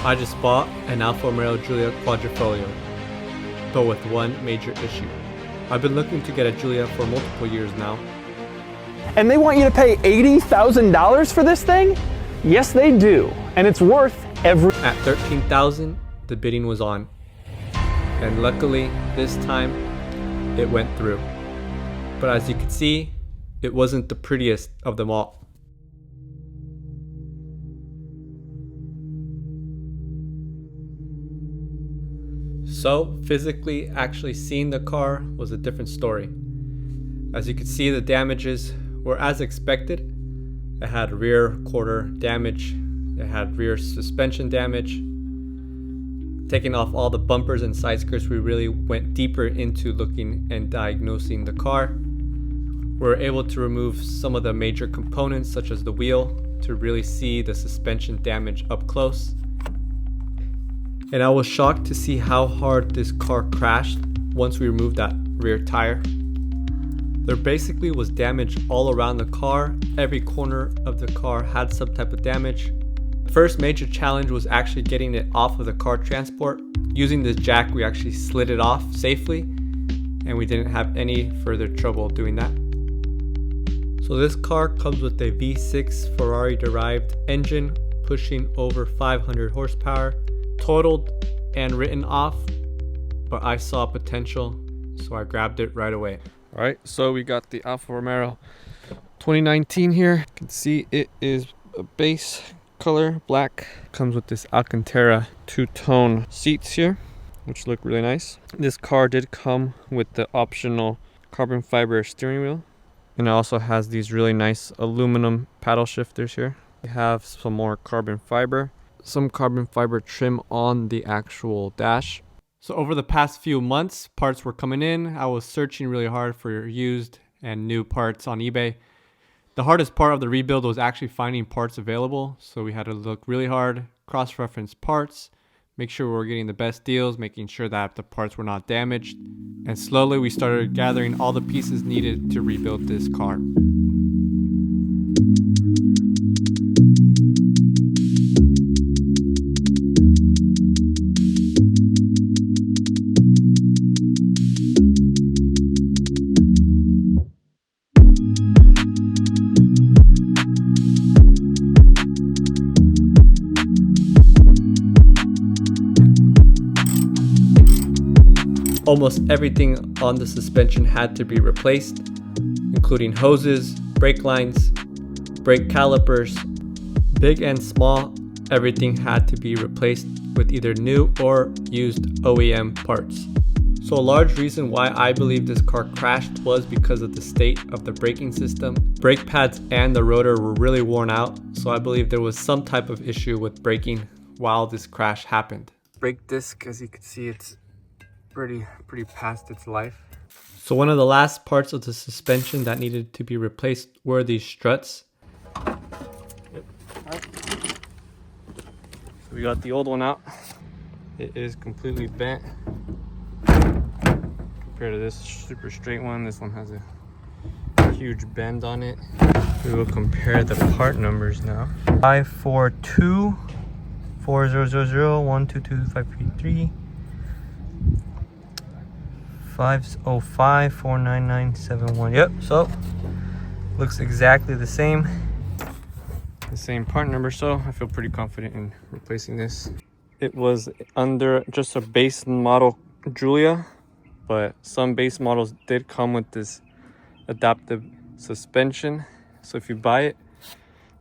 I just bought an Alfa Romeo Giulia Quadrifoglio, but with one major issue. I've been looking to get a Giulia for multiple years now. And they want you to pay $80,000 for this thing? Yes, they do. And it's worth every... At $13,000, the bidding was on. And luckily, this time, it went through. But as you can see, it wasn't the prettiest of them all. So physically actually seeing the car was a different story. As you can see, the damages were as expected. It had rear quarter damage, it had rear suspension damage. Taking off all the bumpers and side skirts, we really went deeper into looking and diagnosing the car. We were able to remove some of the major components such as the wheel to really see the suspension damage up close. And I was shocked to see how hard this car crashed once we removed that rear tire. There basically was damage all around the car. Every corner of the car had some type of damage. The first major challenge was actually getting it off of the car transport. Using this jack, we actually slid it off safely, and we didn't have any further trouble doing that. So this car comes with a V6 Ferrari derived engine pushing over 500 horsepower. Totaled and written off, but I saw potential, so I grabbed it right away. All right, so we got the Alfa Romeo 2019 here. You can see it is a base color black. Comes with this Alcantara two-tone seats here, which look really nice. This car did come with the optional carbon fiber steering wheel, and it also has these really nice aluminum paddle shifters here. We have some more carbon fiber. Some carbon fiber trim on the actual dash. So over the past few months, parts were coming in. I was searching really hard for used and new parts on eBay. The hardest part of the rebuild was actually finding parts available. So we had to look really hard, cross-reference parts, make sure we were getting the best deals, making sure that the parts were not damaged. And slowly we started gathering all the pieces needed to rebuild this car. Almost everything on the suspension had to be replaced, including hoses, brake lines, brake calipers, big and small. Everything had to be replaced with either new or used OEM parts. So a large reason why I believe this car crashed was because of the state of the braking system. Brake pads and the rotor were really worn out, so I believe there was some type of issue with braking while this crash happened. Brake disc, as you can see, it's pretty past its life. So one of the last parts of the suspension that needed to be replaced were these struts. So we got the old one out. It is completely bent compared to this super straight one. This one has a huge bend on it. We will compare the part numbers now. 542 4000 122 533 505 49971. Yep, so looks exactly the same part number, so I feel pretty confident in replacing this. It was under just a base model Giulia, but some base models did come with this adaptive suspension. So if you buy it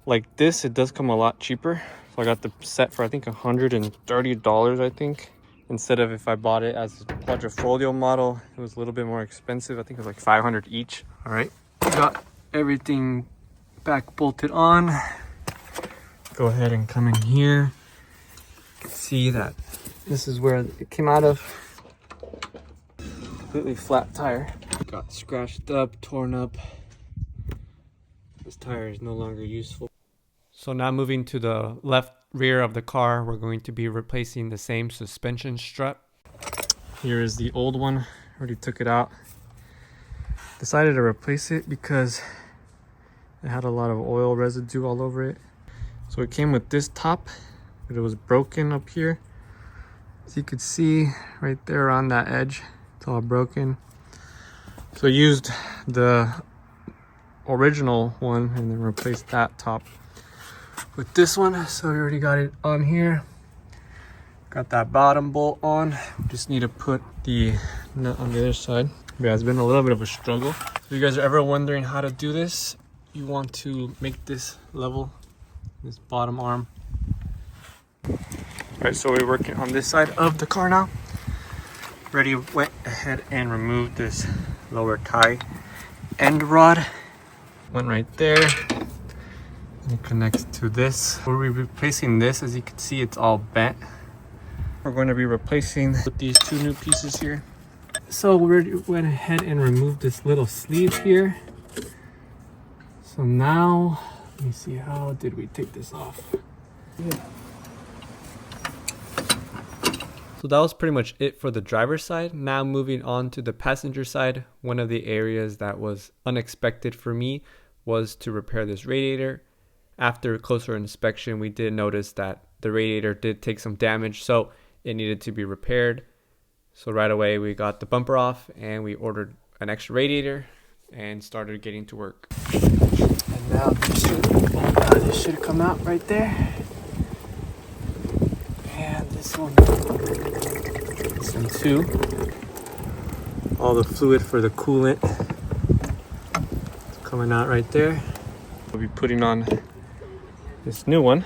like this, it does come a lot cheaper. So I got the set for I think $130, I think. Instead of if I bought it as a Quadrifoglio model, it was a little bit more expensive. I think it was like $500 each. All right, got everything back bolted on. Go ahead and come in here. You can see that this is where it came out of. Completely flat tire. Got scratched up, torn up. This tire is no longer useful. So now moving to the left rear of the car, we're going to be replacing the same suspension strut. Here is the old one. Already took it out. Decided to replace it because it had a lot of oil residue all over it. So it came with this top It was broken up here. As you could see right there on that edge, it's all broken. So I used the original one and then replaced that top with this one. So we already got it on here. Got that bottom bolt on. Just need to put the nut on the other side. Yeah, it's been a little bit of a struggle. If you guys are ever wondering how to do this, you want to make this level, this bottom arm. Alright, so we're working on this side of the car now. Already went ahead and removed this lower tie end rod. Went right there. And it connects to this. We're replacing this. As you can see, it's all bent. We're going to be replacing with these two new pieces here. So we went ahead and removed this little sleeve here. So now, let me see, how did we take this off? Yeah. So that was pretty much it for the driver's side. Now moving on to the passenger side, one of the areas that was unexpected for me was to repair this radiator. After closer inspection, we did notice that the radiator did take some damage, so it needed to be repaired. So right away we got the bumper off and we ordered an extra radiator and started getting to work. And now this should come out right there. And this one too. All the fluid for the coolant is coming out right there. We'll be putting on this new one.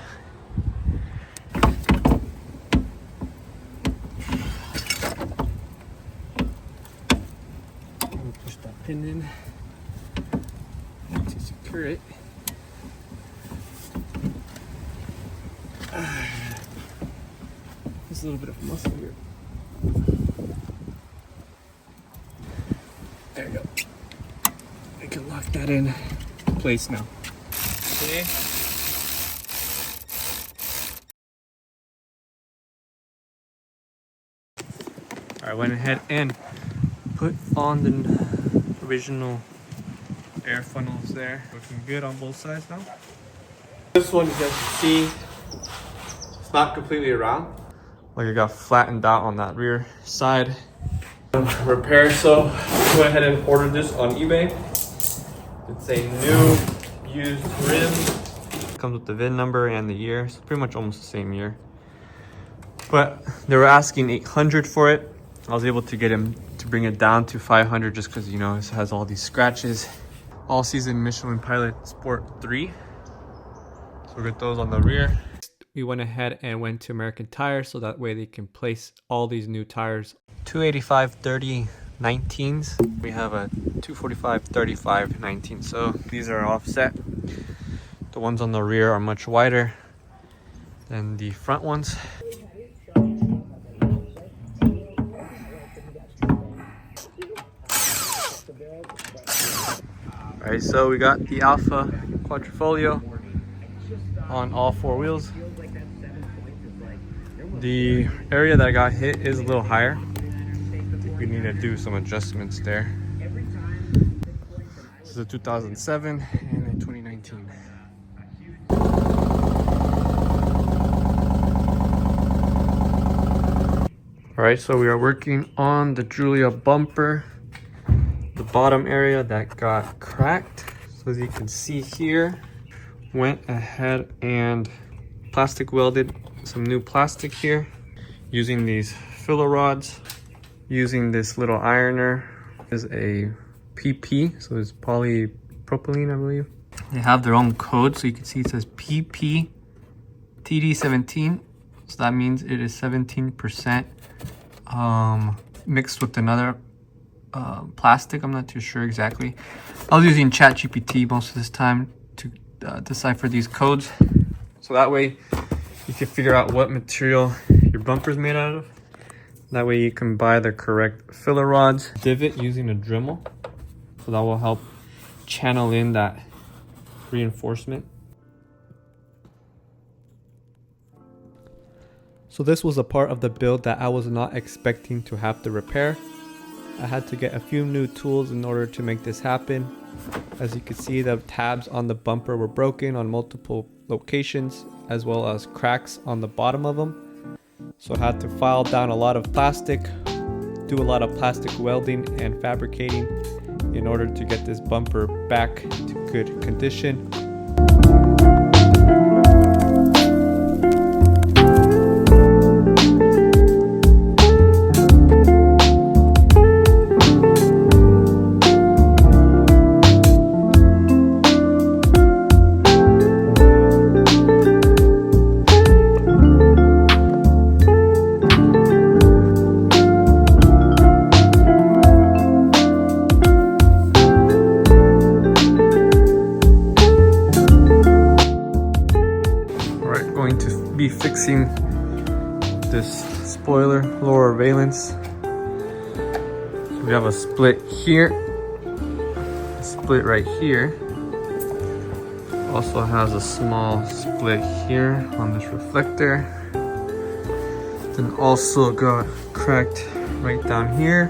Push that pin in to secure it. There's a little bit of muscle here. There you go. I can lock that in place now. Okay. I went ahead and put on the original air funnels there. Looking good on both sides now. This one, you guys can see, it's not completely round. Like it got flattened out on that rear side. Repair, so go ahead and order this on eBay. It's a new used rim. Comes with the VIN number and the year. It's pretty much almost the same year. But they were asking $800 for it. I was able to get him to bring it down to $500 just because, you know, it has all these scratches. All season Michelin Pilot Sport 3. So we'll get those on the rear. We went ahead and went to American Tire so that way they can place all these new tires. 285/30 19s. We have a 245/35 19. So these are offset. The ones on the rear are much wider than the front ones. Alright, so we got the Alfa Quadrifoglio on all four wheels. The area that got hit is a little higher. I think we need to do some adjustments there. This is a 2007 and a 2019. Alright, so we are working on the Giulia bumper. The bottom area that got cracked. So as you can see here, went ahead and plastic welded some new plastic here using these filler rods, using this little ironer. This is a PP, so it's polypropylene, I believe. They have their own code, so you can see it says PP TD17, so that means it is 17% mixed with another plastic. I'm not too sure exactly. I was using ChatGPT most of this time to decipher these codes, so that way you can figure out what material your bumper is made out of. That way you can buy the correct filler rods. Divot using a Dremel, so that will help channel in that reinforcement. So this was a part of the build that I was not expecting to have to repair. I had to get a few new tools in order to make this happen. As you can see, the tabs on the bumper were broken on multiple locations as well as cracks on the bottom of them. So I had to file down a lot of plastic, do a lot of plastic welding and fabricating in order to get this bumper back to good condition. Be fixing this spoiler lower valence. So we have a split here, a split right here. Also has a small split here on this reflector. Then also got cracked right down here.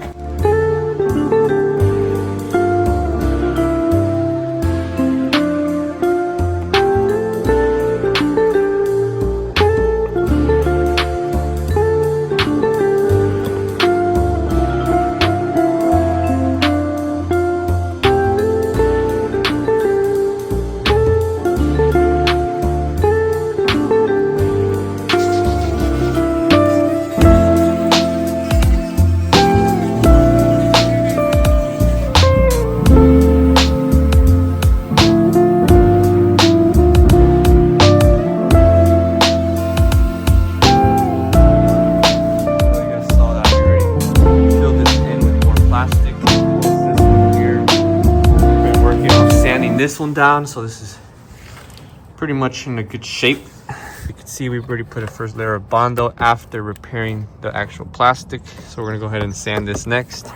This one down, so this is pretty much in a good shape. You can see we've already put a first layer of Bondo after repairing the actual plastic. So we're gonna go ahead and sand this next.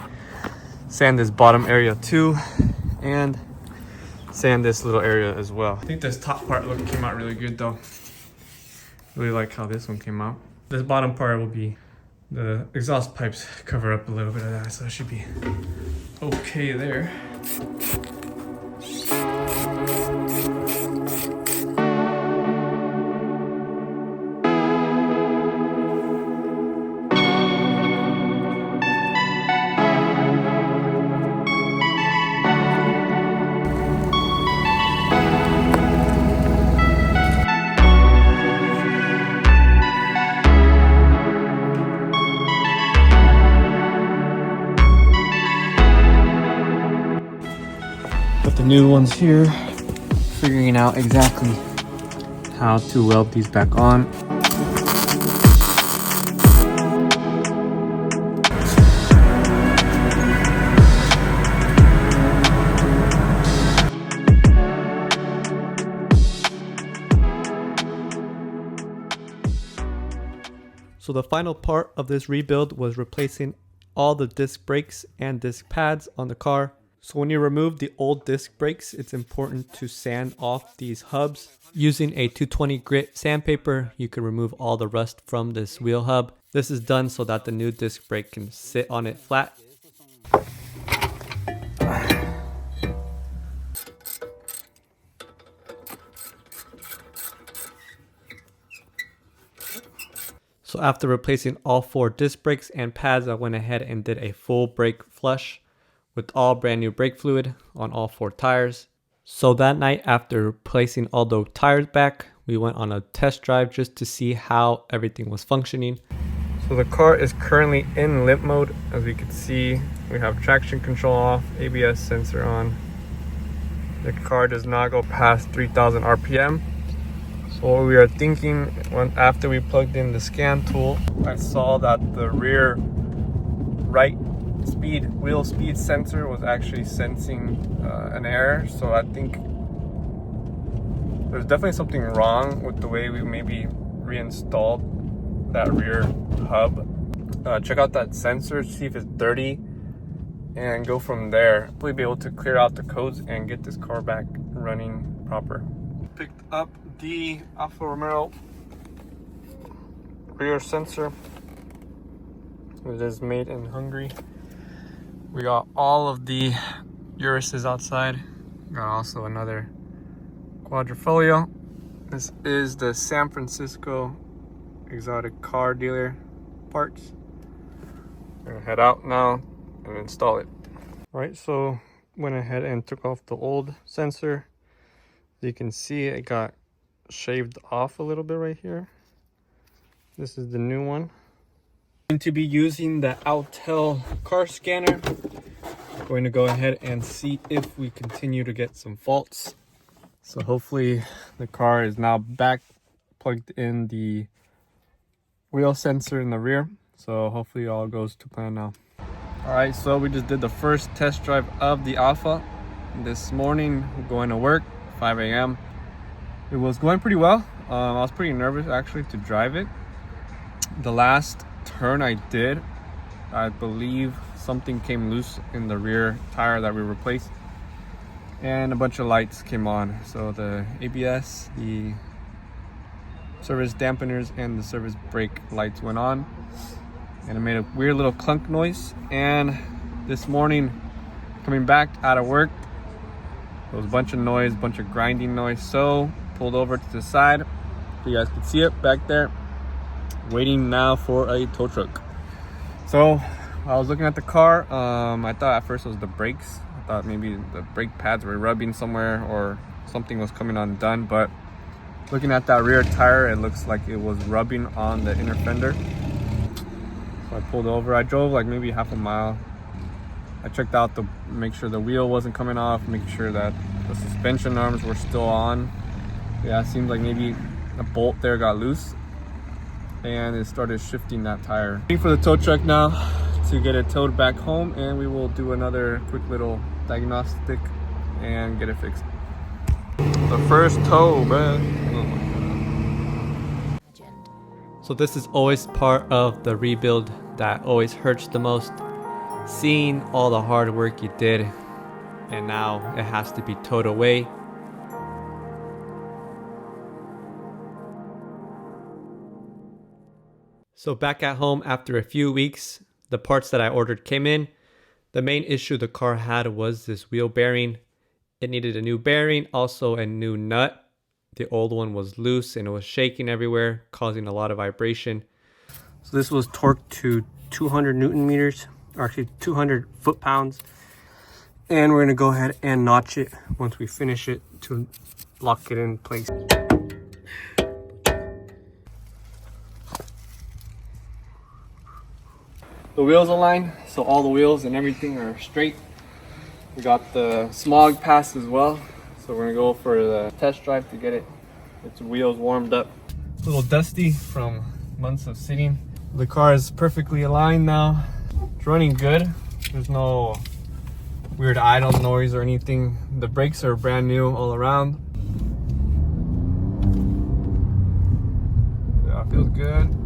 Sand this bottom area too, and sand this little area as well. I think this top part came out really good though. Really like how this one came out. This bottom part will be the exhaust pipes cover up a little bit of that, so it should be okay there. The new ones here, figuring out exactly how to weld these back on. So the final part of this rebuild was replacing all the disc brakes and disc pads on the car. So when you remove the old disc brakes, it's important to sand off these hubs. Using a 220 grit sandpaper, you can remove all the rust from this wheel hub. This is done so that the new disc brake can sit on it flat. So after replacing all 4 disc brakes and pads, I went ahead and did a full brake flush with all brand new brake fluid on all 4 tires. So that night, after placing all the tires back, we went on a test drive just to see how everything was functioning. So the car is currently in limp mode. As we can see, we have traction control off, ABS sensor on. The car does not go past 3,000 RPM. So what we are thinking, after we plugged in the scan tool, I saw that the rear right wheel speed sensor was actually sensing an error. So I think there's definitely something wrong with the way we maybe reinstalled that rear hub. Check out that sensor, see if it's dirty, and go from there. We'll be able to clear out the codes and get this car back running proper. Picked up the Alfa Romeo rear sensor. It is made in Hungary. We got all of the Urises outside. Got also another Quadrifoglio This is the San Francisco exotic car dealer parts. I'm gonna head out now and install it. All right, so went ahead and took off the old sensor. As you can see, it got shaved off a little bit right here. This is the new one. I'm going to be using the Autel car scanner. Going to go ahead and see if we continue to get some faults. So hopefully the car is now back plugged in the wheel sensor in the rear. So hopefully all goes to plan now. All right, so we just did the first test drive of the Alfa this morning. Going to work, 5 a.m. It was going pretty well. I was pretty nervous actually to drive it. The last turn I did, I believe something came loose in the rear tire that we replaced, and a bunch of lights came on. So the ABS, the service dampeners, and the service brake lights went on, and it made a weird little clunk noise. And this morning coming back out of work, there was a bunch of noise, bunch of grinding noise. So pulled over to the side so you guys can see it back there, waiting now for a tow truck. So I was looking at the car. I thought at first it was the brakes. I thought maybe the brake pads were rubbing somewhere or something was coming undone, but looking at that rear tire, it looks like it was rubbing on the inner fender. So I pulled over. I drove like maybe half a mile. I checked out to make sure the wheel wasn't coming off, make sure that the suspension arms were still on. Yeah, it seemed like maybe a bolt there got loose and it started shifting that tire. Waiting for the tow truck now to get it towed back home, and we will do another quick little diagnostic and get it fixed. The first tow, bruh. Oh my God. So this is always part of the rebuild that always hurts the most. Seeing all the hard work you did, and now it has to be towed away. So back at home after a few weeks, the parts that I ordered came in. The main issue the car had was this wheel bearing. It needed a new bearing, also a new nut. The old one was loose and it was shaking everywhere, causing a lot of vibration. So this was torqued to 200 Newton meters, or actually 200 foot-pounds. And we're gonna go ahead and notch it once we finish it to lock it in place. The wheels align, so all the wheels and everything are straight. We got the smog pass as well, so we're gonna go for the test drive to get its wheels warmed up. A little dusty from months of sitting. The car is perfectly aligned now. It's running good. There's no weird idle noise or anything. The brakes are brand new all around. Yeah, it feels good.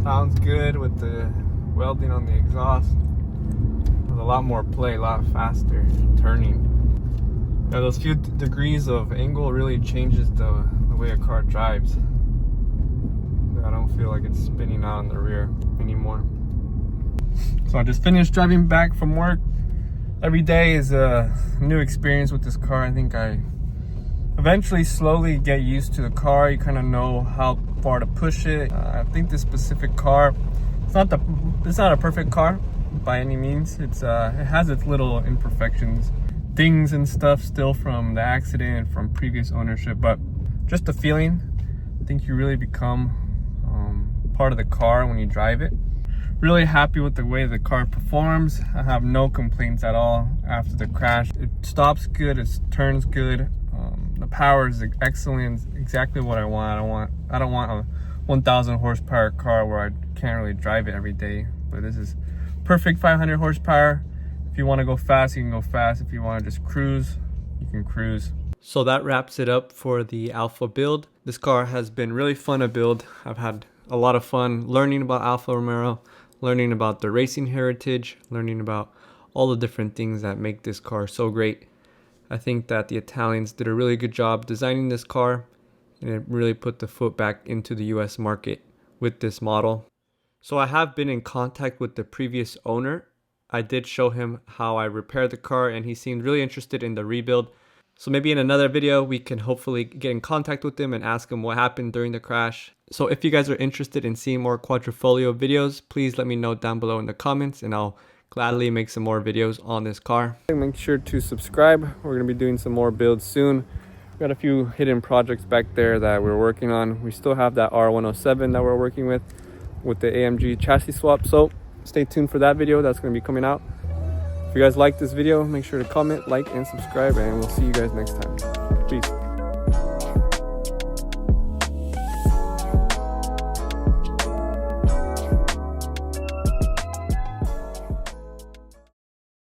Sounds good with the welding on the exhaust. There's a lot more play, a lot faster turning. Yeah, those few degrees of angle really changes the way a car drives. I don't feel like it's spinning out in the rear anymore. So I just finished driving back from work. Every day is a new experience with this car. I think I eventually slowly get used to the car. You kind of know how far to push it. I think this specific car, it's not a perfect car by any means. It has its little imperfections, dings and stuff still from the accident, from previous ownership, but just the feeling. I think you really become part of the car when you drive it. Really happy with the way the car performs. I have no complaints at all after the crash. It stops good, it turns good. The power is excellent, exactly what I want. I don't want a 1,000 horsepower car where I can't really drive it every day. But this is perfect 500 horsepower. If you want to go fast, you can go fast. If you want to just cruise, you can cruise. So that wraps it up for the Alfa build. This car has been really fun to build. I've had a lot of fun learning about Alfa Romeo, learning about the racing heritage, learning about all the different things that make this car so great. I think that the Italians did a really good job designing this car, and it really put the foot back into the US market with this model. So I have been in contact with the previous owner. I did show him how I repaired the car, and he seemed really interested in the rebuild. So maybe in another video, we can hopefully get in contact with him and ask him what happened during the crash. So if you guys are interested in seeing more Quadrifoglio videos, please let me know down below in the comments and I'll gladly make some more videos on this car. Make sure to subscribe. We're going to be doing some more builds soon. We've got a few hidden projects back there that we're working on. We still have that R107 that we're working with the AMG chassis swap. So stay tuned for that video. That's going to be coming out. If you guys like this video, make sure to comment, like, and subscribe, and we'll see you guys next time. Peace.